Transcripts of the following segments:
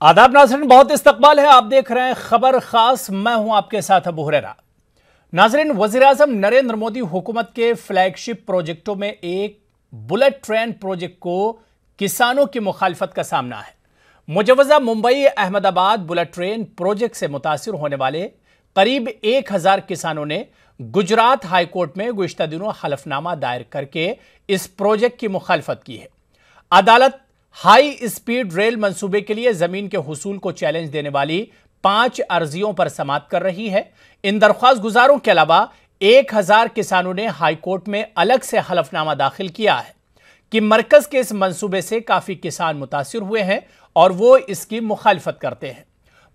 आदाब नाज़रीन, बहुत इस्तकबाल है। आप देख रहे हैं खबर खास, मैं हूं आपके साथ अबू हुरैरा। नाज़रीन, वज़ीर-ए-आज़म नरेंद्र मोदी हुकूमत के फ्लैगशिप प्रोजेक्टों में एक बुलेट ट्रेन प्रोजेक्ट को किसानों की मुखालफत का सामना है। मुजव्वज़ा Mumbai Ahmedabad bullet train project से मुतासिर होने वाले करीब 1000 किसानों ने गुजरात हाईकोर्ट में गुज़िश्ता दिनों हलफनामा दायर करके इस प्रोजेक्ट की मुखालफत की है। अदालत हाई स्पीड रेल मंसूबे के लिए जमीन के हुसूल को चैलेंज देने वाली 5 अर्जियों पर समाअत कर रही है। इन दरख्वास्त गुजारों के अलावा 1000 किसानों ने हाईकोर्ट में अलग से हलफनामा दाखिल किया है कि मरकज के इस मंसूबे से काफी किसान मुतासिर हुए हैं और वो इसकी मुखालफत करते हैं।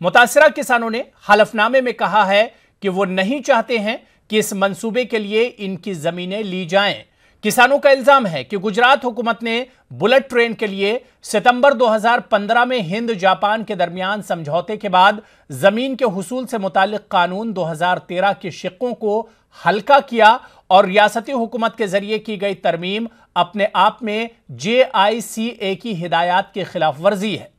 मुतासिरा किसानों ने हलफनामे में कहा है कि वो नहीं चाहते हैं कि इस मंसूबे के लिए इनकी जमीनें ली जाएं। किसानों का इल्जाम है कि गुजरात हुकूमत ने बुलेट ट्रेन के लिए सितंबर 2015 में हिंद जापान के दरमियान समझौते के बाद जमीन के हुसूल से मुतालिक कानून 2013 के शिक्कों को हल्का किया और रियासती हुकूमत के जरिए की गई तरमीम अपने आप में JICA की हिदायत की खिलाफ वर्जी है।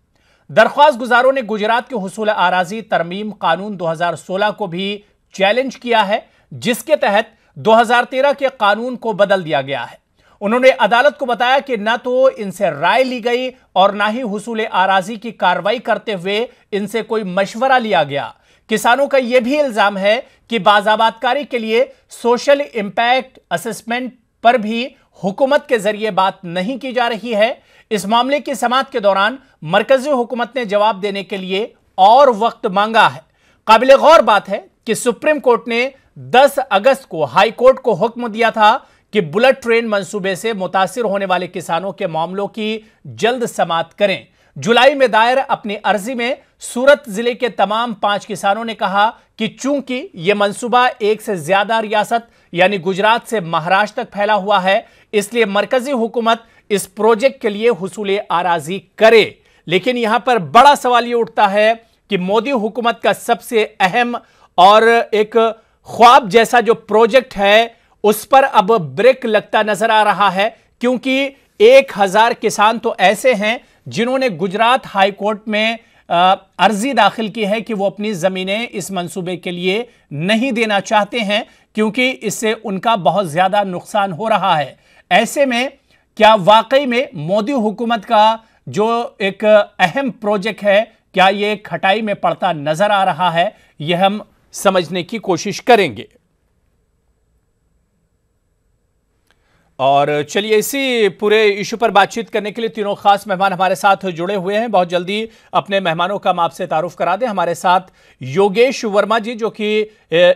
दरख्वास्त गुजारों ने गुजरात के हुसूल आराजी तरमीम कानून 2016 को भी चैलेंज किया है, जिसके तहत 2013 के कानून को बदल दिया गया है। उन्होंने अदालत को बताया कि न तो इनसे राय ली गई और ना ही हुसूल आराजी की कार्रवाई करते हुए इनसे कोई मशवरा लिया गया। किसानों का यह भी इल्जाम है कि बाज़ाबातकारी के लिए सोशल इंपैक्ट असेसमेंट पर भी हुकूमत के जरिए बात नहीं की जा रही है। इस मामले की समाअत के दौरान मरकजी हुकूमत ने जवाब देने के लिए और वक्त मांगा है। काबिल गौर बात है कि सुप्रीम कोर्ट ने 10 अगस्त को हाई कोर्ट को हुक्म दिया था कि बुलेट ट्रेन मंसूबे से मुतासिर होने वाले किसानों के मामलों की जल्द समाअत करें। जुलाई में दायर अपनी अर्जी में सूरत जिले के तमाम 5 किसानों ने कहा कि चूंकि यह मंसूबा एक से ज्यादा रियासत यानी गुजरात से महाराष्ट्र तक फैला हुआ है, इसलिए मरकजी हुकूमत इस प्रोजेक्ट के लिए हुसूल आराजी करे। लेकिन यहां पर बड़ा सवाल यह उठता है कि मोदी हुकूमत का सबसे अहम और एक ख्वाब जैसा जो प्रोजेक्ट है उस पर अब ब्रेक लगता नजर आ रहा है, क्योंकि 1000 किसान तो ऐसे हैं जिन्होंने गुजरात हाईकोर्ट में अर्जी दाखिल की है कि वो अपनी जमीनें इस मंसूबे के लिए नहीं देना चाहते हैं, क्योंकि इससे उनका बहुत ज्यादा नुकसान हो रहा है। ऐसे में क्या वाकई में मोदी हुकूमत का जो एक अहम प्रोजेक्ट है, क्या ये खटाई में पड़ता नजर आ रहा है, यह हम समझने की कोशिश करेंगे। और चलिए इसी पूरे इशू पर बातचीत करने के लिए तीनों खास मेहमान हमारे साथ जुड़े हुए हैं। बहुत जल्दी अपने मेहमानों का हम आपसे तारुफ करा दें। हमारे साथ योगेश वर्मा जी, जो कि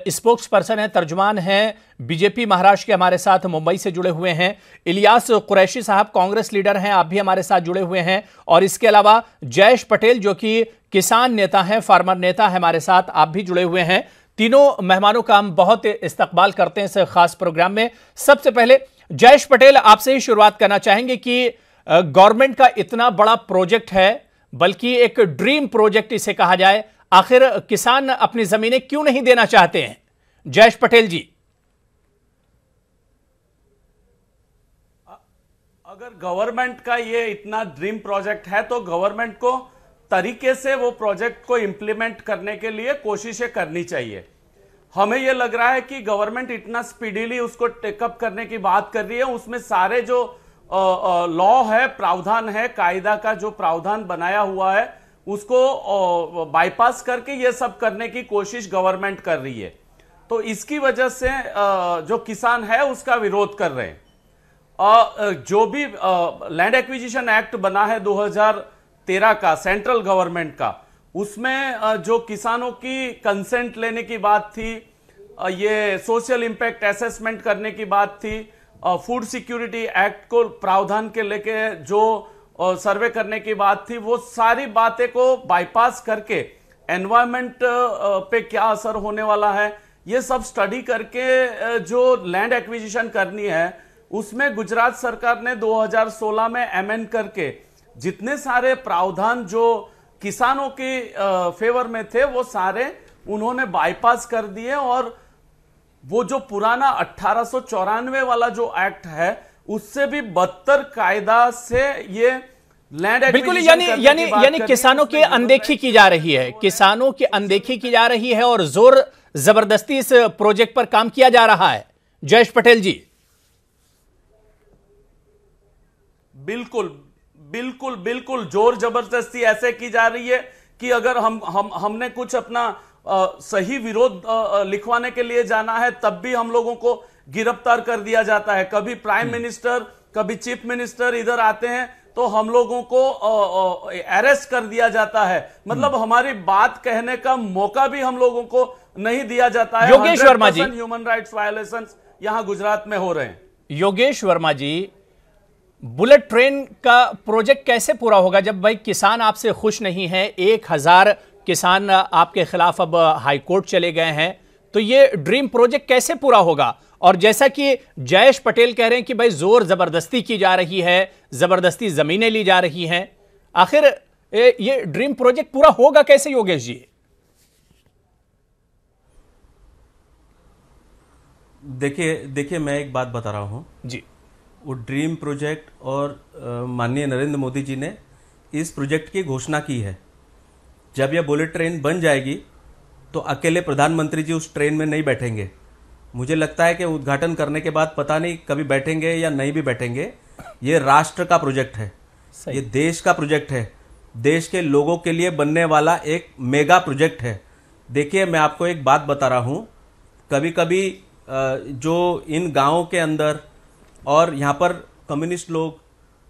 स्पोक्स पर्सन है, तर्जुमान हैं बीजेपी महाराष्ट्र के, हमारे साथ मुंबई से जुड़े हुए हैं। इलियास कुरैशी साहब कांग्रेस लीडर हैं, आप भी हमारे साथ जुड़े हुए हैं। और इसके अलावा जयेश पटेल, जो कि किसान नेता हैं, फार्मर नेता है, हमारे साथ आप भी जुड़े हुए हैं। तीनों मेहमानों का हम बहुत इस्तकबाल करते हैं इस खास प्रोग्राम में। सबसे पहले जयेश पटेल, आपसे ही शुरुआत करना चाहेंगे कि गवर्नमेंट का इतना बड़ा प्रोजेक्ट है, बल्कि एक ड्रीम प्रोजेक्ट इसे कहा जाए, आखिर किसान अपनी जमीनें क्यों नहीं देना चाहते हैं? जयेश पटेल जी। अगर गवर्नमेंट का ये इतना ड्रीम प्रोजेक्ट है तो गवर्नमेंट को तरीके से वो प्रोजेक्ट को इंप्लीमेंट करने के लिए कोशिशें करनी चाहिए। हमें यह लग रहा है कि गवर्नमेंट इतना स्पीडीली उसको टेकअप करने की बात कर रही है, उसमें सारे जो लॉ है, प्रावधान है, कायदा का जो प्रावधान बनाया हुआ है उसको बाईपास करके ये सब करने की कोशिश गवर्नमेंट कर रही है। तो इसकी वजह से जो किसान है उसका विरोध कर रहे हैं। जो भी लैंड एक्विजिशन एक्ट बना है 2013 का सेंट्रल गवर्नमेंट का, उसमें जो किसानों की कंसेंट लेने की बात थी, ये सोशल इंपैक्ट असेसमेंट करने की बात थी, फूड सिक्योरिटी एक्ट को प्रावधान के लेके जो सर्वे करने की बात थी, वो सारी बातें को बाईपास करके एनवायरमेंट पे क्या असर होने वाला है ये सब स्टडी करके जो लैंड एक्विजिशन करनी है, उसमें गुजरात सरकार ने 2016 में अमेंड करके जितने सारे प्रावधान जो किसानों के फेवर में थे वो सारे उन्होंने बाईपास कर दिए और वो जो पुराना 1894 वाला जो एक्ट है उससे भी बदतर कायदा से ये बिल्कुल, यानी किसानों की अनदेखी की जा रही है, किसानों की अनदेखी की जा रही है और जोर जबरदस्ती इस प्रोजेक्ट पर काम किया जा रहा है। जयेश पटेल जी, बिल्कुल बिल्कुल बिल्कुल जोर जबरदस्ती ऐसे की जा रही है कि अगर हमने कुछ अपना सही विरोध लिखवाने के लिए जाना है तब भी हम लोगों को गिरफ्तार कर दिया जाता है। कभी प्राइम मिनिस्टर, कभी चीफ मिनिस्टर इधर आते हैं तो हम लोगों को अरेस्ट कर दिया जाता है। मतलब हमारी बात कहने का मौका भी हम लोगों को नहीं दिया जाता है। योगेश वर्मा जी, ह्यूमन राइट्स वायलेशंस यहां गुजरात में हो रहे हैं। योगेश वर्मा जी, बुलेट ट्रेन का प्रोजेक्ट कैसे पूरा होगा जब भाई किसान आपसे खुश नहीं है? 1000 किसान आपके खिलाफ अब हाईकोर्ट चले गए हैं, तो ये ड्रीम प्रोजेक्ट कैसे पूरा होगा? और जैसा कि जयेश पटेल कह रहे हैं कि भाई जोर जबरदस्ती की जा रही है, जबरदस्ती जमीनें ली जा रही हैं, आखिर ये ड्रीम प्रोजेक्ट पूरा होगा कैसे योगेश जी? देखिए मैं एक बात बता रहा हूं जी। वो ड्रीम प्रोजेक्ट और माननीय नरेंद्र मोदी जी ने इस प्रोजेक्ट की घोषणा की है। जब यह बुलेट ट्रेन बन जाएगी तो अकेले प्रधानमंत्री जी उस ट्रेन में नहीं बैठेंगे। मुझे लगता है कि उद्घाटन करने के बाद पता नहीं कभी बैठेंगे या नहीं भी बैठेंगे। ये राष्ट्र का प्रोजेक्ट है, ये देश का प्रोजेक्ट है, देश के लोगों के लिए बनने वाला एक मेगा प्रोजेक्ट है। देखिए मैं आपको एक बात बता रहा हूं, कभी कभी जो इन गांवों के अंदर और यहाँ पर कम्युनिस्ट लोग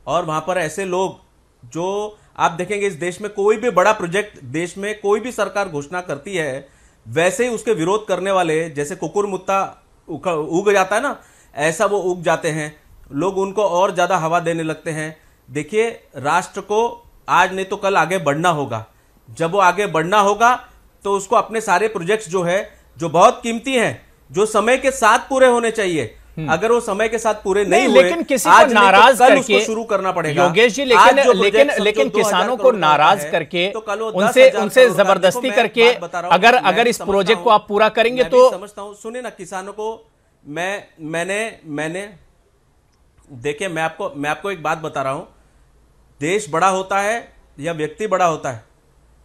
और वहां पर ऐसे लोग, जो आप देखेंगे इस देश में कोई भी बड़ा प्रोजेक्ट, देश में कोई भी सरकार घोषणा करती है, वैसे ही उसके विरोध करने वाले जैसे कुकुर मुत्ता उग जाता है ना, ऐसा वो उग जाते हैं। लोग उनको और ज्यादा हवा देने लगते हैं। देखिए राष्ट्र को आज नहीं तो कल आगे बढ़ना होगा। जब वो आगे बढ़ना होगा तो उसको अपने सारे प्रोजेक्ट्स जो है, जो बहुत कीमती हैं, जो समय के साथ पूरे होने चाहिए, अगर वो समय के साथ पूरे नहीं हुए, लेकिन किसी को नाराज करके शुरू करना पड़ेगा योगेश जी। लेकिन किसानों को नाराज करके उनसे जबरदस्ती करके अगर इस प्रोजेक्ट को आप पूरा करेंगे तो समझता हूं। सुने ना, किसानों को मैंने देखिए मैं आपको एक बात बता रहा हूं। देश बड़ा होता है या व्यक्ति बड़ा होता है?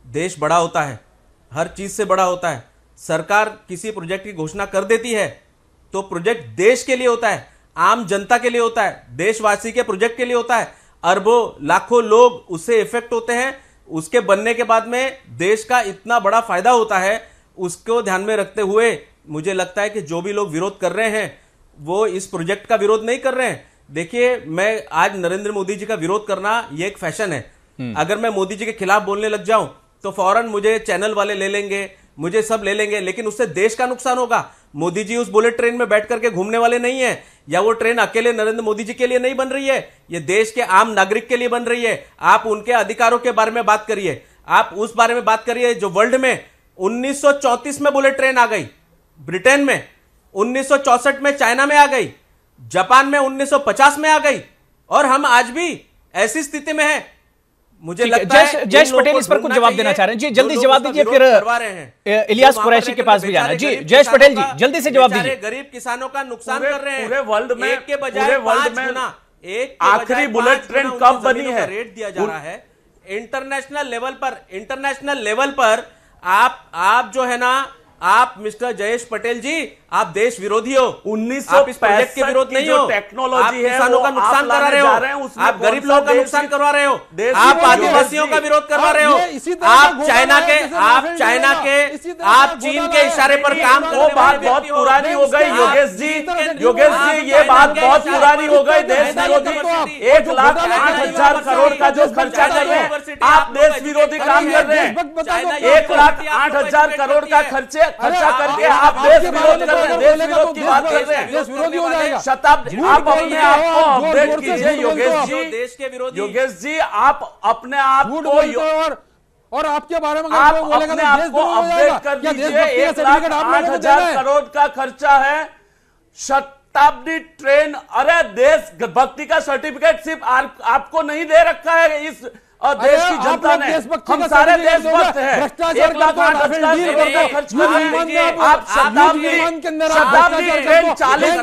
देश बड़ा होता है, हर चीज से बड़ा होता है। सरकार किसी प्रोजेक्ट की घोषणा कर देती है तो प्रोजेक्ट देश के लिए होता है, आम जनता के लिए होता है, देशवासी के प्रोजेक्ट के लिए होता है। अरबों लाखों लोग उससे इफेक्ट होते हैं। उसके बनने के बाद में देश का इतना बड़ा फायदा होता है। उसको ध्यान में रखते हुए मुझे लगता है कि जो भी लोग विरोध कर रहे हैं वो इस प्रोजेक्ट का विरोध नहीं कर रहे हैं। देखिए मैं आज नरेंद्र मोदी जी का विरोध करना ये एक फैशन है। अगर मैं मोदी जी के खिलाफ बोलने लग जाऊं तो फौरन मुझे चैनल वाले ले लेंगे, मुझे सब ले लेंगे, लेकिन उससे देश का नुकसान होगा। मोदी जी उस बुलेट ट्रेन में बैठ करके घूमने वाले नहीं है, या वो ट्रेन अकेले नरेंद्र मोदी जी के लिए नहीं बन रही है, ये देश के आम नागरिक के लिए बन रही है। आप उनके अधिकारों के बारे में बात करिए, आप उस बारे में बात करिए जो वर्ल्ड में 1934 में बुलेट ट्रेन आ गई, ब्रिटेन में 1964 में चाइना में आ गई, जापान में 1950 में आ गई, और हम आज भी ऐसी स्थिति में हैं। मुझे लगता है जयेश पटेल इस पर कुछ जवाब देना चाह रहे हैं जी, जल्दी जवाब दीजिए, फिर इलियास कुरैशी के पास भी जाना है जी। जयेश पटेल जी जल्दी से जवाब दीजिए। गरीब किसानों का नुकसान कर रहे हैं पूरे वर्ल्ड में, एक के बजाय 5 गुना, एक आखिरी बुलेट ट्रेन कब बनी है रेट दिया जा रहा है। इंटरनेशनल लेवल पर आप जो है ना, आप मिस्टर जयेश पटेल जी, आप देश विरोधी हो। 1965 के विरोध नहीं हो। टेक्नोलॉजी है, किसानों का नुकसान करा रहे हो, आप गरीब लोगों का नुकसान करवा रहे हो, आप आदिवासियों का विरोध करवा रहे हो, आप चीन के इशारे पर काम कर रहे हो। वो बात बहुत पुरानी हो गई योगेश जी, ये बात बहुत पुरानी हो गई। देश विरोधी 1,08,000 करोड़ का जो खर्चा कर रहे हैं, आप देश विरोधी काम कर रहे हैं। 1,08,000 करोड़ का खर्चा करके आप देश विरोध कर रहे हैं, देश विरोध की बात कर रहे हैं। देश विरोधी हो जाएगा। शताब्दी, आप अपने आप को अपडेट कीजिए योगेश जी। देश के विरोधी योगेश जी, आप अपने आप को और आपके बारे में आप अपने आप को अपडेट कर दीजिए। 1,08,000 करोड़ का खर्चा है, शताब्दी ट्रेन। अरे देश भक्ति का सर्टिफिकेट सिर्फ आपको नहीं दे रखा है इस देश की जनता ने, हम सारे देशभक्त हैं। 1,08,000 करोड़ का खर्च कर रहे हैं। आप शताब्दी ट्रेन 40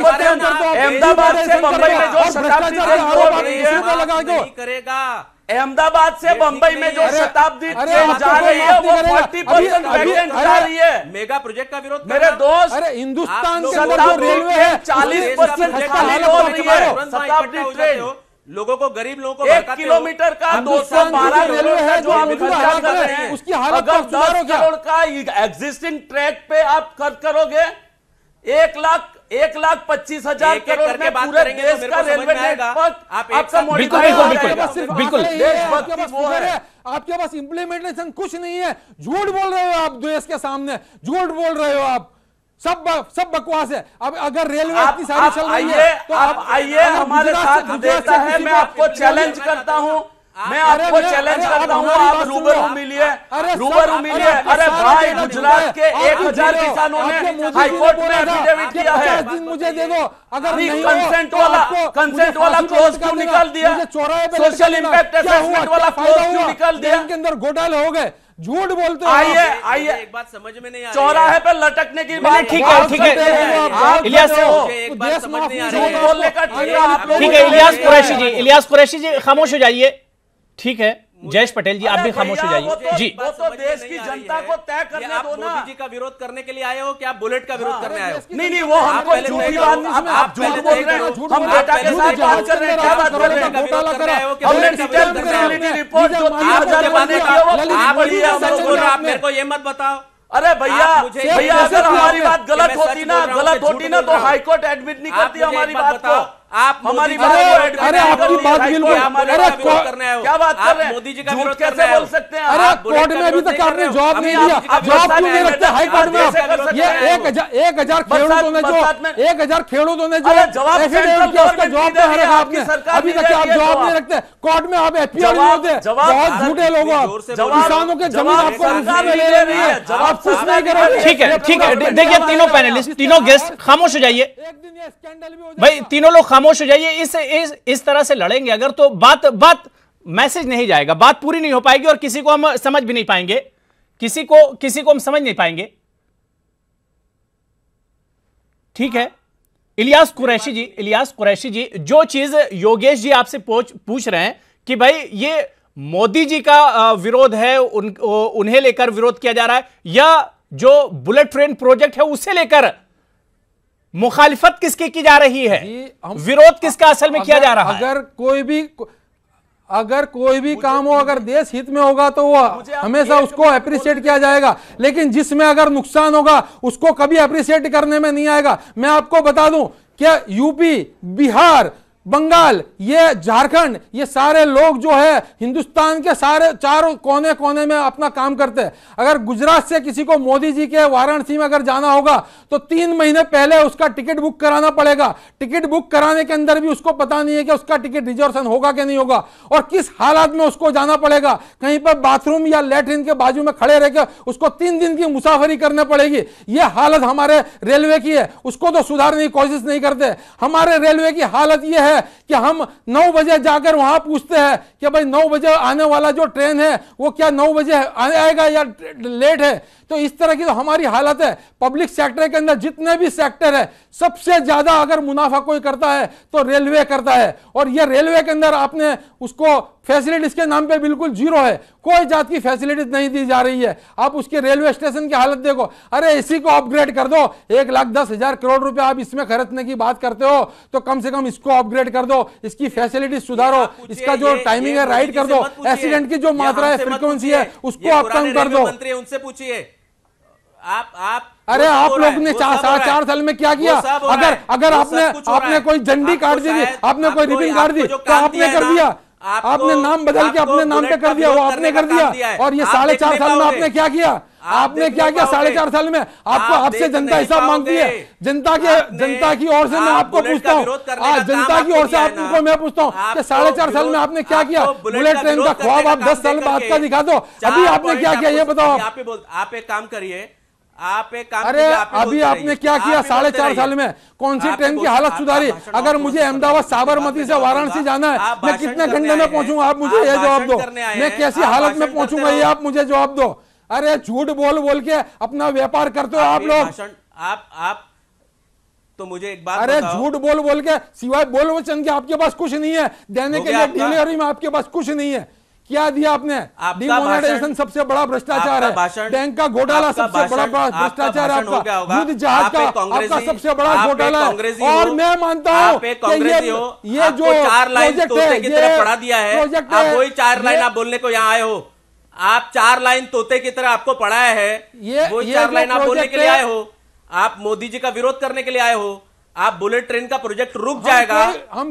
अहमदाबाद से बंबई में जो शताब्दी ट्रेन छोड़ रही है, नहीं करेगा। अहमदाबाद से बंबई में जो शताब्दी ट्रेन जा रही है वो 40% वैकेंट जा रही है। मेगा प्रोजेक्ट का विरोध मेरे दोस्त, अरे हिंदुस्तान के अंदर जो रेलवे है 40% खाली हो रही है। शताब्दी ट्रेन लोगों को, गरीब लोगों को 1 किलोमीटर का 212 करोड़ का जो आप खर्चा कर रहे हैं, उसकी हालत अगर 10 करोड़ का एग्जिस्टिंग ट्रैक पे आप खर्च करोगे 1,25,000 करोड़ में पूरे देश का रेलवे नेटवर्क आपका बिल्कुल बिल्कुल आपके पास इंप्लीमेंटेशन कुछ नहीं है। झूठ बोल रहे हो आप देश के सामने, झूठ बोल रहे हो आप, सब बकवास है। अब अगर रेलवे इतनी सारी चल रही है तो आप आइए हमारे साथ देता है। मैं आपको चैलेंज करता हूं, मैं आपको चैलेंज करता हूं, आप रूबरू मिलिए, रूबरू मिलिए। अरे भाई, गुजरात के 1000 किसानों ने हाईकोर्ट में एफिडेविट किया है। मुझे दे दो, अगर नहीं कंसेंट वाला क्लोज क्यों निकाल दिया? सोशल इम्पैक्ट असेसमेंट वाला क्लोज क्यों निकाल दिया? के अंदर घोटाले हो गए, झूठ बोलते हो। आइए एक बात समझ में नहीं आ रही, चौराहे पे लटकने की बात। ठीक है इलियास, एक बात समझ नहीं आ रही झूठ बोलने का ठीक है इलियास कुरैशी जी खामोश हो जाइए। ठीक है जयेश पटेल जी आप भी खामोश हो जाइए जी। वो तो देश की जनता को तय करने दो ना। मोदी जी का विरोध करने के लिए आए हो कि आप बुलेट का विरोध करने आए हो? नहीं, वो हमको झूठी बात, आप झूठ बोल रहे हैं। हम डेटा के साथ बात कर रहे हैं, क्या बात कर रहे हैं? हमने डिटेल फिजिबिलिटी रिपोर्ट जो 3000 बने की वो पढ़ी है, हमको बोल रहे हैं। आप मेरे को ये मत बताओ। अरे भैया अगर हमारी बात गलत होती ना तो हाईकोर्ट एडमिट नहीं करती हमारी बात को। आप हमारी बात अरे आपकी बात बिल्कुल, क्या बात कर रहे हैं? मोदी जी का झूठ विरोध कैसे बोल सकते हैं? अरे कोर्ट में अभी तक आपने जवाब नहीं दिया, जवाब क्यों नहीं रखते हाई कोर्ट में? ये 1000 खेडूतों ने जो 1000 खेडूतों ने जो एफिडेविट किया उसका जवाब तो हर आपने अभी तक आप जवाब नहीं रखते। कोर्ट में आप एफआईआर नहीं होते, बहुत झूठे लोग आप। किसानों के जमीन आपको में ले रही है, आप कुछ नहीं करोगे। ठीक है देखिए तीनों पैनलिस्ट, तीनों गेस्ट खामोश हो जाइए। एक दिन ये स्कैंडल भी हो भाई तीनों लोग खामोश हो जाइए। इस तरह से लड़ेंगे अगर तो बात मैसेज नहीं जाएगा, बात पूरी नहीं हो पाएगी और किसी को हम समझ भी नहीं पाएंगे, किसी को हम समझ नहीं पाएंगे। ठीक है इलियास कुरैशी जी जो चीज योगेश जी आपसे पूछ रहे हैं कि भाई ये मोदी जी का विरोध है, उन्हें लेकर विरोध किया जा रहा है या जो बुलेट ट्रेन प्रोजेक्ट है उसे लेकर मुखालिफत किसकी की जा रही है, विरोध किसका असल में किया जा रहा है? अगर कोई भी काम हो, अगर देश हित में होगा तो वो हमेशा उसको अप्रिशिएट किया जाएगा, लेकिन जिसमें अगर नुकसान होगा उसको कभी अप्रिशिएट करने में नहीं आएगा। मैं आपको बता दूं कि यूपी, बिहार, बंगाल, ये झारखंड, ये सारे लोग जो है हिंदुस्तान के सारे चारों कोने कोने में अपना काम करते हैं। अगर गुजरात से किसी को मोदी जी के वाराणसी में अगर जाना होगा तो 3 महीने पहले उसका टिकट बुक कराना पड़ेगा। टिकट बुक कराने के अंदर भी उसको पता नहीं है कि उसका टिकट रिजर्वेशन होगा कि नहीं होगा और किस हालात में उसको जाना पड़ेगा। कहीं पर बाथरूम या लैट्रिन के बाजू में खड़े रहकर उसको 3 दिन की मुसाफरी करने पड़ेगी। यह हालत हमारे रेलवे की है, उसको तो सुधारने की कोशिश नहीं करते। हमारे रेलवे की हालत यह है कि हम 9 बजे जाकर वहां पूछते हैं कि भाई 9 बजे आने वाला जो ट्रेन है वो क्या 9 बजे आएगा या लेट है। तो इस तरह की तो हमारी हालत है। पब्लिक सेक्टर के अंदर जितने भी सेक्टर है सबसे ज्यादा अगर मुनाफा कोई करता है तो रेलवे करता है और ये रेलवे के अंदर आपने उसको फैसिलिटीज के नाम पे बिल्कुल जीरो है, कोई जात की फैसिलिटीज नहीं दी जा रही है। आप उसके रेलवे स्टेशन की हालत देखो, अरे इसी को अपग्रेड कर दो, 1,10,000 करोड़ रुपए आप इसमें खर्चने की बात करते हो तो कम से कम इसको अपग्रेड कर दो, इसकी फैसिलिटीज सुधारो, इसका जो टाइमिंग है राइट कर दो, एक्सीडेंट की जो मात्रा है फ्रीक्वेंसी है उसको आप कम कर दो। मंत्री उनसे पूछिए अरे आप लोग ने 4 साल में क्या किया? अगर आपने कोई झंडी काट दी, आपने कोई रिबन काट दी तो आपने कर दिया, आपने नाम बदल के अपने नाम पे कर दिया, वो आपने कर दिया। और ये 4.5 साल में आपने क्या किया? आपने क्या किया 4.5 साल में? आपसे जनता हिसाब मांगती है। जनता की ओर से मैं आपको पूछता हूँ, जनता की ओर से आपको मैं पूछता हूँ कि 4.5 साल में आपने क्या किया? बुलेट ट्रेन का ख्वाब आप 10 साल बाद का दिखा दो, अभी आपने क्या किया ये बताओ। आप एक काम करिए, अरे अभी आपने क्या किया 4.5 साल में? कौन सी ट्रेन की हालत सुधारी? अगर मुझे अहमदाबाद साबरमती से वाराणसी जाना है मैं कितने घंटे में पहुंचूंगा? आप मुझे ये जवाब दो। मैं कैसी हालत में पहुंचूंगा ये आप मुझे जवाब दो। अरे झूठ बोल के अपना व्यापार करते हो आप लोग। आप तो मुझे एक बात अरे झूठ बोल के सिवाय बोल वचन के आपके पास कुछ नहीं है देने के लिए, डिलीवरी में आपके पास कुछ नहीं है। क्या दिया आपने? डिमोनेटाइजेशन सबसे बड़ा भ्रष्टाचार है, बैंक का घोटाला सबसे बड़ा भ्रष्टाचार है आपका, युद्ध जहाज का आपका सबसे बड़ा घोटाला है। और मैं मानता हूँ कि ये जो 4 लाइन तोते की तरह पढ़ा दिया है, प्रोजेक्ट आप वही 4 लाइन आप बोलने को यहाँ आए हो, आप 4 लाइन तोते की तरह आपको पढ़ाया है, वही 4 लाइन आप बोलने के लिए आए हो। आप मोदी जी का विरोध करने के लिए आए हो, आप बुलेट ट्रेन का प्रोजेक्ट रुक जाएगा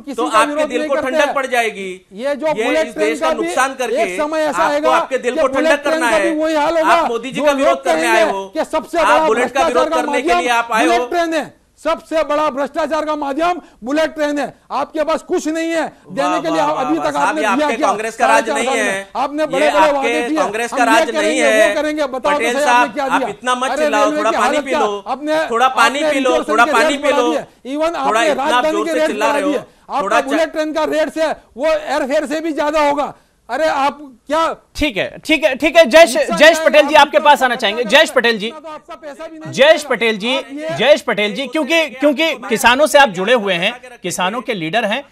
तो आपके दिल को ठंडक पड़ जाएगी। ये जो बुलेट ट्रेन देश का नुकसान करके एक समय ऐसा आपको आएगा आपके दिल को ठंडक करना है। वही हाल होगा, आप मोदी जी का विरोध करने आए हो, कि सबसे आप बड़ा बुलेट का विरोध करने के लिए आप आए हो। बुलेट ट्रेन है, सबसे बड़ा भ्रष्टाचार का माध्यम बुलेट ट्रेन है। आपके पास कुछ नहीं है देने के लिए, अभी तक आपने दिया क्या? कांग्रेस का राज नहीं है, आपने बड़े बड़े वादे किए, कांग्रेस का राज नहीं है। करेंगे, बताओ पटेल साहब आप इतना मत चिल्लाओ, थोड़ा पानी पी लो, थोड़ा पानी पी लो, थोड़ा पानी पी लो। इवन थोड़ा आपने इतना राजधानी जोर के से रेट चिल्ला बढ़ा रहे दिए, हो, आपका बुलेट ट्रेन का रेट से वो एयरफेयर से भी ज्यादा होगा। अरे आप क्या? ठीक है, ठीक है, ठीक है। जयेश पटेल जी आपके पास आना चाहेंगे। जयेश पटेल जी, जयेश पटेल जी, जयेश पटेल जी, क्योंकि किसानों से आप जुड़े हुए हैं, किसानों के लीडर हैं।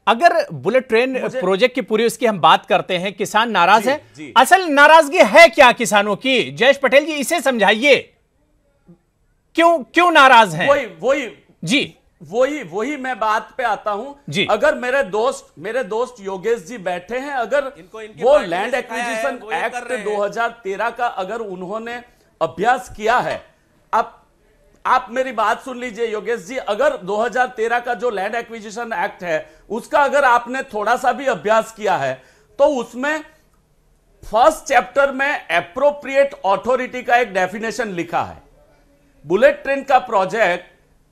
अगर बुलेट ट्रेन प्रोजेक्ट की पूरी उसकी हम बात करते हैं, किसान नाराज है, असल नाराजगी है क्या किसानों की? जयेश पटेल जी इसे समझाइए, क्यों नाराज हैं? वही मैं बात पे आता हूं। अगर मेरे दोस्त योगेश जी बैठे हैं, अगर वो लैंड एक्विजिशन एक्ट 2013 का अगर उन्होंने अभ्यास किया है, आप मेरी बात सुन लीजिए योगेश जी, अगर 2013 का जो लैंड एक्विजिशन एक्ट है उसका अगर आपने थोड़ा सा भी अभ्यास किया है तो उसमें फर्स्ट चैप्टर में एप्रोप्रिएट अथॉरिटी का एक डेफिनेशन लिखा है। बुलेट ट्रेन का प्रोजेक्ट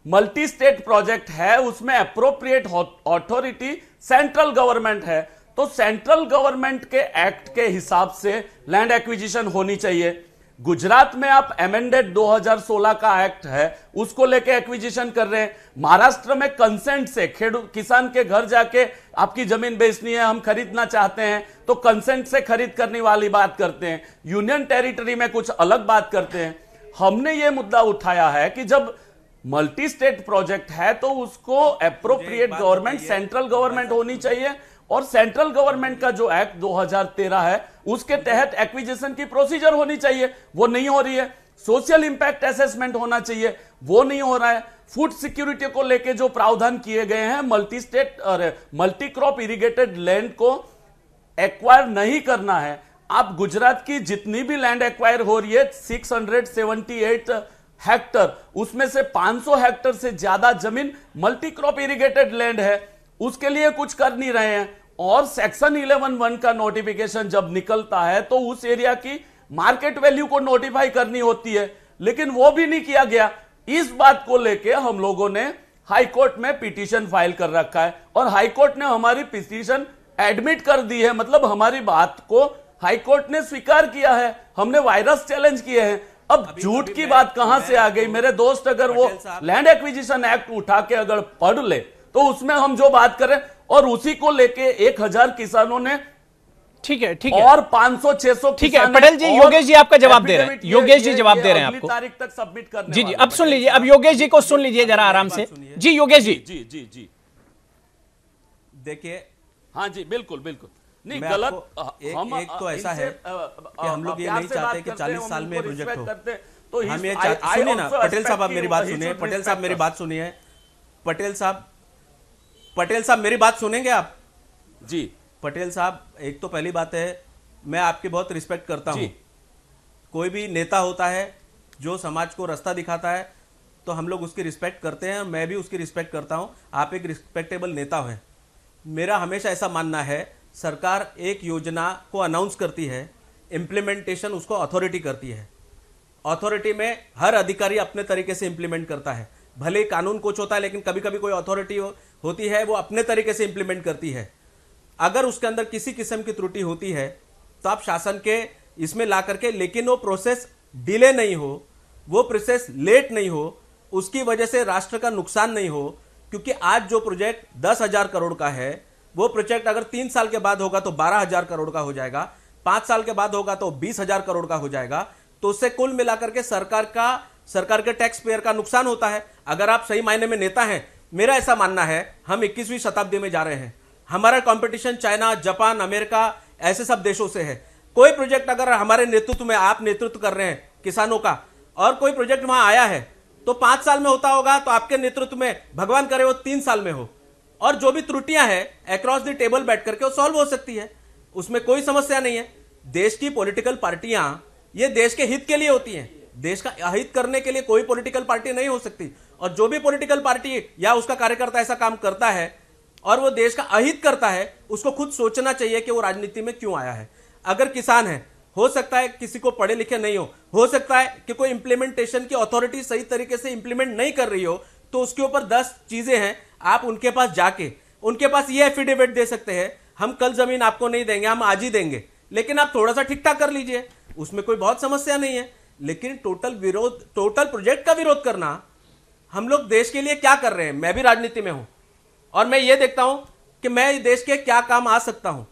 मल्टी स्टेट प्रोजेक्ट है, उसमें एप्रोप्रिएट अथॉरिटी सेंट्रल गवर्नमेंट है, तो सेंट्रल गवर्नमेंट के एक्ट के हिसाब से लैंड एक्विजिशन होनी चाहिए। गुजरात में आप अमेंडेड 2016 का एक्ट है, उसको लेके एक्विजिशन कर रहे हैं। महाराष्ट्र में कंसेंट से किसान के घर जाके आपकी जमीन बेचनी है, हम खरीदना चाहते हैं, तो कंसेंट से खरीद करने वाली बात करते हैं। यूनियन टेरिटरी में कुछ अलग बात करते हैं। हमने ये मुद्दा उठाया है कि जब मल्टी स्टेट प्रोजेक्ट है तो उसको एप्रोप्रिएट गवर्नमेंट सेंट्रल गवर्नमेंट होनी चाहिए, और सेंट्रल गवर्नमेंट का जो एक्ट 2013 है उसके तहत एक्विजिशन की प्रोसीजर होनी चाहिए, वो नहीं हो रही है। सोशल इंपैक्ट असेसमेंट होना चाहिए, वो नहीं हो रहा है। फूड सिक्योरिटी को लेके जो प्रावधान किए गए हैं, मल्टी स्टेट और मल्टी क्रॉप इरिगेटेड लैंड को एक्वायर नहीं करना है। आप गुजरात की जितनी भी लैंड एक्वायर हो रही है 678 हेक्टर, उसमें से 500 हेक्टर से ज्यादा जमीन मल्टी क्रॉप इरिगेटेड लैंड है, उसके लिए कुछ कर नहीं रहे हैं। और सेक्शन 11(1) का नोटिफिकेशन जब निकलता है तो उस एरिया की मार्केट वैल्यू को नोटिफाई करनी होती है, लेकिन वो भी नहीं किया गया। इस बात को लेके हम लोगों ने हाई कोर्ट में पिटीशन फाइल कर रखा है, और हाई कोर्ट ने हमारी पिटीशन एडमिट कर दी है, मतलब हमारी बात को हाई कोर्ट ने स्वीकार किया है। हमने वायरस चैलेंज किए हैं। अब झूठ की बात कहां से आ गई? मेरे दोस्त अगर वो लैंड एक्विजिशन एक्ट उठा के अगर पढ़ ले तो उसमें हम जो बात करें, और उसी को लेके 1000 किसानों ने, ठीक है, और 500-600 ठीक है। पटेल जी, योगेश जी आपका जवाब दे रहे हैं, योगेश जी जवाब दे रहे हैं आपको, तारीख तक सबमिट करने। जी, अब सुन लीजिए, अब योगेश जी को सुन लीजिए जरा आराम से। जी योगेश जी। जी देखिए, हाँ जी, बिल्कुल नहीं गलत। एक तो ऐसा है कि हम लोग ये नहीं चाहते कि 40 साल में प्रोजेक्ट हो, तो हम ये सुनिए ना पटेल साहब, आप मेरी बात सुनिए। पटेल साहब मेरी बात सुनिए। पटेल साहब मेरी बात सुनेंगे आप? जी पटेल साहब, एक तो पहली बात है, मैं आपकी बहुत रिस्पेक्ट करता हूं। कोई भी नेता होता है जो समाज को रास्ता दिखाता है तो हम लोग उसकी रिस्पेक्ट करते हैं, मैं भी उसकी रिस्पेक्ट करता हूं। आप एक रिस्पेक्टेबल नेता हैं। मेरा हमेशा ऐसा मानना है, सरकार एक योजना को अनाउंस करती है, इंप्लीमेंटेशन उसको अथॉरिटी करती है। अथॉरिटी में हर अधिकारी अपने तरीके से इंप्लीमेंट करता है, भले कानून कुछ होता है, लेकिन कभी कभी कोई अथॉरिटी होती है वो अपने तरीके से इंप्लीमेंट करती है। अगर उसके अंदर किसी किस्म की त्रुटि होती है तो आप शासन के इसमें ला करके, लेकिन वो प्रोसेस डिले नहीं हो, वो प्रोसेस लेट नहीं हो, उसकी वजह से राष्ट्र का नुकसान नहीं हो। क्योंकि आज जो प्रोजेक्ट 10,000 करोड़ का है, वो प्रोजेक्ट अगर 3 साल के बाद होगा तो 12,000 करोड़ का हो जाएगा, 5 साल के बाद होगा तो 20,000 करोड़ का हो जाएगा। तो उससे कुल मिलाकर के सरकार के टैक्स पेयर का नुकसान होता है। अगर आप सही मायने में नेता हैं, मेरा ऐसा मानना है, हम 21वीं शताब्दी में जा रहे हैं। हमारा कंपटीशन चाइना, जापान, अमेरिका, ऐसे सब देशों से है। कोई प्रोजेक्ट अगर हमारे नेतृत्व में, आप नेतृत्व कर रहे हैं किसानों का, और कोई प्रोजेक्ट वहां आया है तो 5 साल में होता होगा, तो आपके नेतृत्व में भगवान करे वो 3 साल में हो। और जो भी त्रुटियां हैं अक्रॉस द टेबल बैठ करके वो सॉल्व हो सकती है, उसमें कोई समस्या नहीं है। देश की पॉलिटिकल पार्टियां ये देश के हित के लिए होती हैं, देश का अहित करने के लिए कोई पॉलिटिकल पार्टी नहीं हो सकती। और जो भी पॉलिटिकल पार्टी या उसका कार्यकर्ता ऐसा काम करता है और वो देश का अहित करता है, उसको खुद सोचना चाहिए कि वो राजनीति में क्यों आया है। अगर किसान है, हो सकता है किसी को पढ़े लिखे नहीं हो सकता है कि कोई इंप्लीमेंटेशन की अथॉरिटी सही तरीके से इंप्लीमेंट नहीं कर रही हो, तो उसके ऊपर 10 चीजें हैं, आप उनके पास जाके उनके पास ये एफिडेविट दे सकते हैं, हम कल जमीन आपको नहीं देंगे, हम आज ही देंगे, लेकिन आप थोड़ा सा ठीक ठाक कर लीजिए, उसमें कोई बहुत समस्या नहीं है। लेकिन टोटल प्रोजेक्ट का विरोध करना, हम लोग देश के लिए क्या कर रहे हैं। मैं भी राजनीति में हूं और मैं ये देखता हूं कि मैं देश के क्या काम आ सकता हूं,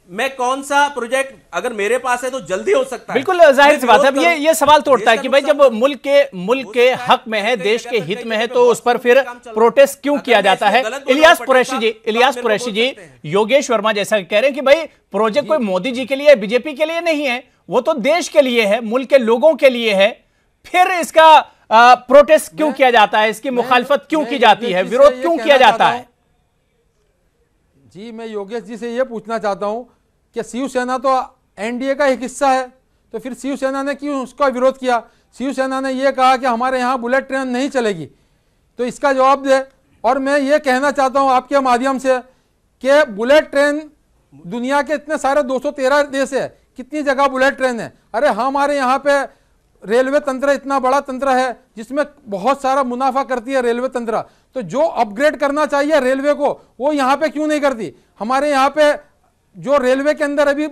मैं कौन सा प्रोजेक्ट अगर मेरे पास है तो जल्दी हो सकता है। बिल्कुल जाहिर सी बात है। अब ये सवाल तो उठता है कि भाई जब मुल्क के हक में है, देश के हित में है, तो उस पर फिर प्रोटेस्ट क्यों किया जाता है। इलियास कुरैशी जी, योगेश वर्मा जैसा कह रहे हैं कि भाई प्रोजेक्ट कोई मोदी जी के लिए, बीजेपी के लिए नहीं है, वो तो देश के लिए है, मुल्क के लोगों के लिए है, फिर इसका प्रोटेस्ट क्यों किया जाता है, इसकी मुखालफत क्यों की जाती है, विरोध क्यों किया जाता है। जी, मैं योगेश जी से यह पूछना चाहता हूं कि शिवसेना तो एनडीए का एक हिस्सा है, तो फिर शिवसेना ने क्यों उसका विरोध किया। शिवसेना ने यह कहा कि हमारे यहां बुलेट ट्रेन नहीं चलेगी, तो इसका जवाब दे। और मैं ये कहना चाहता हूं आपके माध्यम से कि बुलेट ट्रेन दुनिया के इतने सारे 213 देश है, कितनी जगह बुलेट ट्रेन है। अरे हमारे यहाँ पे रेलवे तंत्र इतना बड़ा तंत्र है जिसमें बहुत सारा मुनाफा करती है रेलवे तंत्र, तो जो अपग्रेड करना चाहिए रेलवे को वो यहाँ पे क्यों नहीं करती। हमारे यहाँ पे जो रेलवे के अंदर अभी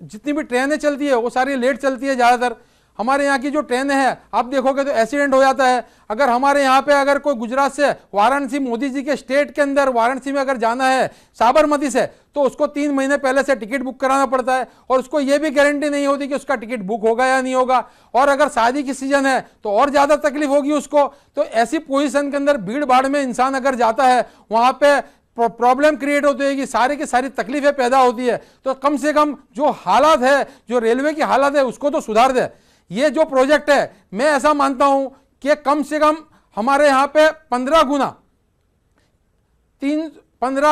जितनी भी ट्रेनें चलती है वो सारी लेट चलती है ज़्यादातर। हमारे यहाँ की जो ट्रेनें हैं आप देखोगे तो एक्सीडेंट हो जाता है। अगर हमारे यहाँ पे अगर कोई गुजरात से वाराणसी, मोदी जी के स्टेट के अंदर वाराणसी में अगर जाना है साबरमती से, तो उसको 3 महीने पहले से टिकट बुक कराना पड़ता है और उसको ये भी गारंटी नहीं होती कि उसका टिकट बुक होगा या नहीं होगा। और अगर शादी की सीजन है तो और ज़्यादा तकलीफ होगी उसको। तो ऐसी पोजिशन के अंदर भीड़ भाड़ में इंसान अगर जाता है, वहाँ पे प्रॉब्लम क्रिएट होती है कि सारी की सारी तकलीफें पैदा होती है। तो कम से कम जो हालात है, जो रेलवे की हालत है, उसको तो सुधार दे। ये जो प्रोजेक्ट है, मैं ऐसा मानता हूं कि कम से कम हमारे यहां पे 15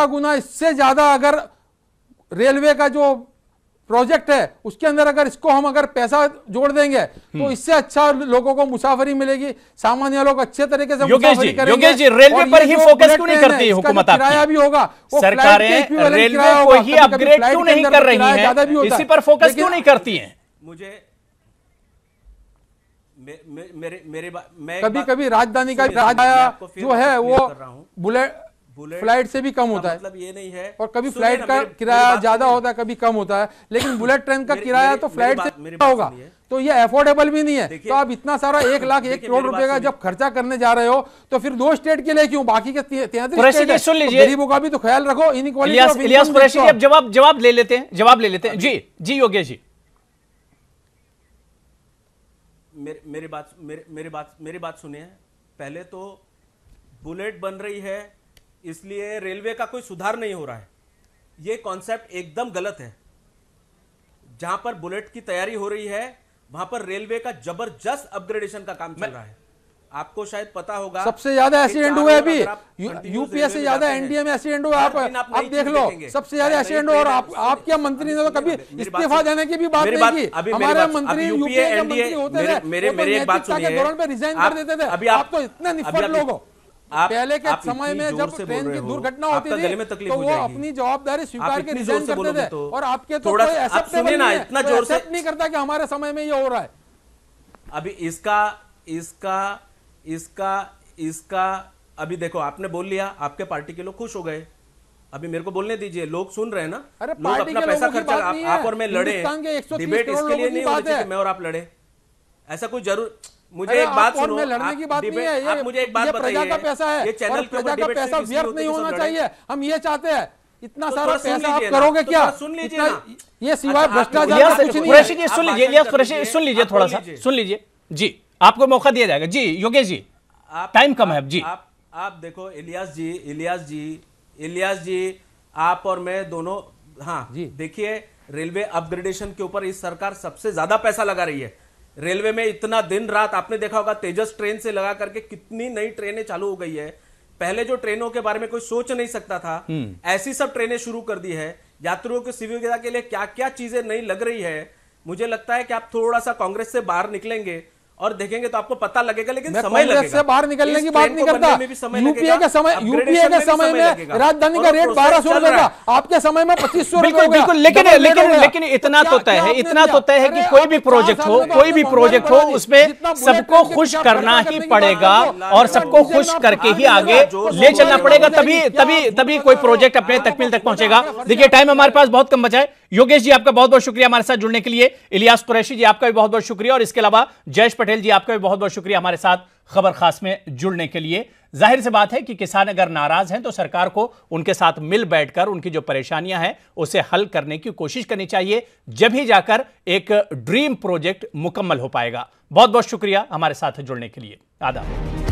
गुना इससे ज्यादा अगर रेलवे का जो प्रोजेक्ट है उसके अंदर अगर इसको हम अगर पैसा जोड़ देंगे तो इससे अच्छा लोगों को मुसाफरी मिलेगी, सामान्य लोग अच्छे तरीके से मुसाफरी करेंगे। योगेश जी, रेलवे पर ही फोकस क्यों नहीं करती हुकूमत आपकी? किराया भी होगा, सरकारें रेलवे को ही अपग्रेड क्यों नहीं कर रही हैं, इसी पर फोकस क्यों नहीं करती हैं? मुझे मेरे कभी कभी राजधानी का किराया जो है वो बुलेट फ्लाइट से भी कम होता है, मतलब ये नहीं है। और कभी फ्लाइट का किराया ज्यादा होता है, कभी कम होता है, लेकिन बुलेट ट्रेन का किराया तो फ्लाइट से होगा, तो ये अफोर्डेबल भी नहीं है। तो आप इतना सारा 1 लाख 1 करोड़ रुपए का जब खर्चा करने जा रहे हो तो फिर 2 स्टेट के लिए क्यों, बाकी के 33 स्टेट गरीबों का भी तो ख्याल रखो। इनइक्वालिटी। इलियास कुरैशी जी, अब जवाब ले लेते हैं। जी योगेश जी, मेरी बात सुनिए। पहले तो बुलेट बन रही है इसलिए रेलवे का कोई सुधार नहीं हो रहा है, ये कॉन्सेप्ट एकदम गलत है। जहां पर बुलेट की तैयारी हो रही है वहां पर रेलवे का जबरदस्त अपग्रेडेशन का काम चल रहा है। आपको शायद पता होगा सबसे ज्यादा एक्सीडेंट हुए अभी यूपीए से ज्यादा एनडीए में एक्सीडेंट हुआ। आप देख लो, सबसे ज्यादा एक्सीडेंट। और आपके मंत्री ने तो कभी इस्तीफा देने की भी बात नहीं की। हमारे मंत्री यूपीए के मंत्री होते थे, मेरी एक बात सुनिए, दौरान पे रिजाइन कर देते थे। आप तो इतने निष्फल लोग हो। पहले के समय में जब ट्रेन की दुर्घटना होती थी तो वो अपनी जवाबदारी स्वीकार के रिजाइन करते थे, और आपके तो कोई एक्सेप्टेबल नहीं करता कि हमारे समय में ये हो रहा है। अभी इसका अभी देखो, आपने बोल लिया, आपके पार्टी के लोग खुश हो गए। अभी मेरे को बोलने दीजिए, लोग सुन रहे हैं ना। लोग अपना पैसा खर्चा, आप और मैं लड़े, डिबेट इसके लिए नहीं होनी चाहिए कि मैं और आप लड़े। ऐसा कोई जरूर, मुझे एक बात सुनो, लड़ने की बात नहीं है, आप मुझे एक बात बताइए, प्रजा का पैसा है, ये चैनल के ऊपर डिबेट पैसा व्यर्थ नहीं होना चाहिए। हम ये चाहते हैं, इतना सारा पैसा आप करोगे क्या? सुन लीजिए ना, ये सिवाय भ्रष्टाचार कुछ नहीं है। सुन लीजिए, थोड़ा सा सुन लीजिए जी, आपको मौका दिया जाएगा। जी योगेश जी, टाइम कम है जी। आप देखो, इलियास जी, आप और मैं दोनों, हाँ जी, देखिए रेलवे अपग्रेडेशन के ऊपर इस सरकार सबसे ज्यादा पैसा लगा रही है। रेलवे में इतना दिन रात, आपने देखा होगा तेजस ट्रेन से लगा करके कितनी नई ट्रेनें चालू हो गई है। पहले जो ट्रेनों के बारे में कोई सोच नहीं सकता था, ऐसी सब ट्रेनें शुरू कर दी है। यात्रियों की सुविधा के लिए क्या क्या चीजें नई लग रही है। मुझे लगता है कि आप थोड़ा सा कांग्रेस से बाहर निकलेंगे और देखेंगे तो आपको पता लगेगा, लेकिन समय लगेगा। से बाहर निकलने की बात नहीं करता। यूपीए के समय में राजधानी का रेट 1200 रुपए था, आपके समय में 2500 रुपए। बिल्कुल, लेकिन इतना तो तय है, कि कोई भी प्रोजेक्ट हो उसमें सबको खुश करना ही पड़ेगा और सबको खुश करके ही आगे ले चलना पड़ेगा, तभी कोई प्रोजेक्ट अपने तकमील तक पहुंचेगा। देखिए टाइम हमारे पास बहुत कम बचा है। योगेश जी आपका बहुत बहुत शुक्रिया हमारे साथ जुड़ने के लिए। इलियास कुरैशी जी आपका भी बहुत बहुत शुक्रिया, और इसके अलावा जयेश पटेल जी आपका भी बहुत बहुत शुक्रिया हमारे साथ खबर खास में जुड़ने के लिए। जाहिर सी बात है कि किसान अगर नाराज हैं तो सरकार को उनके साथ मिल बैठकर उनकी जो परेशानियां हैं उसे हल करने की कोशिश करनी चाहिए, जब ही जाकर एक ड्रीम प्रोजेक्ट मुकम्मल हो पाएगा। बहुत बहुत शुक्रिया हमारे साथ जुड़ने के लिए। आदाब।